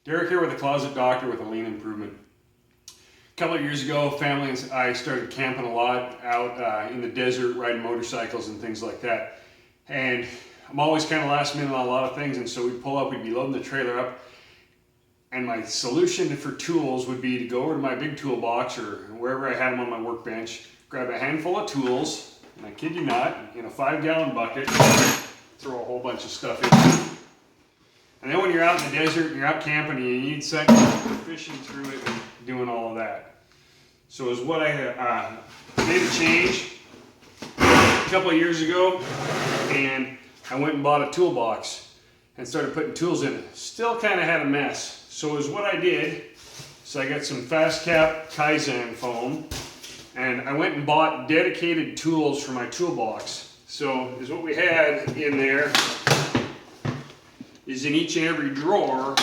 Derek here with the Closet Doctor with a lean improvement. A couple of years ago, family and I started camping a lot out in the desert, riding motorcycles and things like that. And I'm always kind of last minute on a lot of things, and so we'd pull up, we'd be loading the trailer up, and my solution for tools would be to go over to my big toolbox or wherever I had them on my workbench, grab a handful of tools, and I kid you not, in a 5-gallon bucket, throw a whole bunch of stuff in. And then when you're out in the desert and you're out camping, you need something fishing through it and doing all of that. So is what I made a change a couple of years ago, and I went and bought a toolbox and started putting tools in it. Still kind of had a mess. So is what I did, so I got some Fastcap Kaizen foam, and I went and bought dedicated tools for my toolbox. So is what we had in there is in each and every drawer,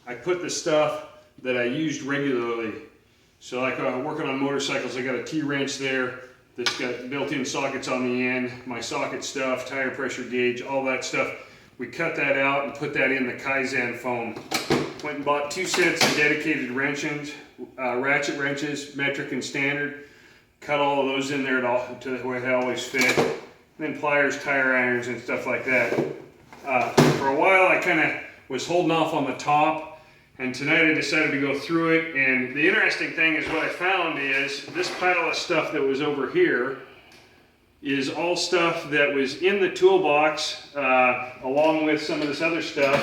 I put the stuff that I used regularly. So like working on motorcycles, I got a T-wrench there that's got built-in sockets on the end, my socket stuff, tire pressure gauge, all that stuff. We cut that out and put that in the Kaizen foam. Went and bought 2 sets of dedicated wrenches, ratchet wrenches, metric and standard. Cut all of those in there to where they always fit. And then pliers, tire irons, and stuff like that. For a while I kind of was holding off on the top, and tonight I decided to go through it. And the interesting thing is what I found is this pile of stuff that was over here is all stuff that was in the toolbox along with some of this other stuff.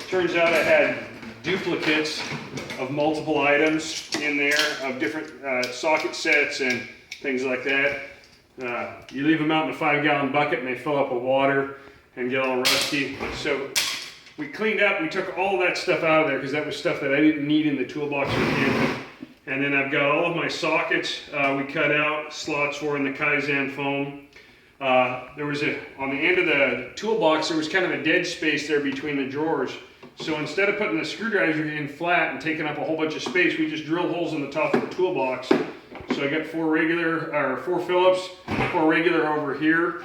Turns out I had duplicates of multiple items in there of different socket sets and things like that. You leave them out in a 5-gallon bucket and they fill up with water and get all rusty. So we cleaned up, we took all that stuff out of there because that was stuff that I didn't need in the toolbox or camping. And then I've got all of my sockets we cut out, slots for in the Kaizen foam. There was on the end of the toolbox, there was kind of a dead space there between the drawers. So instead of putting the screwdriver in flat and taking up a whole bunch of space, we just drilled holes in the top of the toolbox. So I got 4 Phillips, 4 regular over here.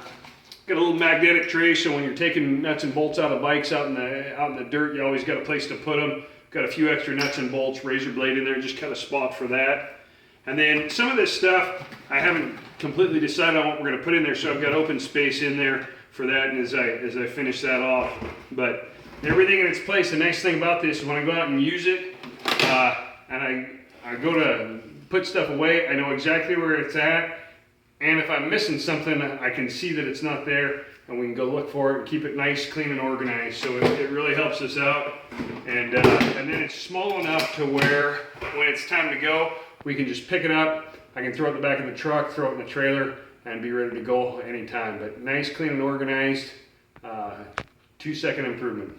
Got a little magnetic tray, so when you're taking nuts and bolts out of bikes out in the dirt, you always got a place to put them. Got a few extra nuts and bolts, razor blade in there, just cut a spot for that. And then some of this stuff, I haven't completely decided on what we're going to put in there, so I've got open space in there for that and as I finish that off. But everything in its place. The nice thing about this is when I go out and use it, and I go to put stuff away, I know exactly where it's at. And if I'm missing something, I can see that it's not there, and we can go look for it and keep it nice, clean, and organized. So it really helps us out. And then it's small enough to where when it's time to go, we can just pick it up. I can throw it in the back of the truck, throw it in the trailer, and be ready to go anytime. But nice, clean, and organized. 2-second improvement.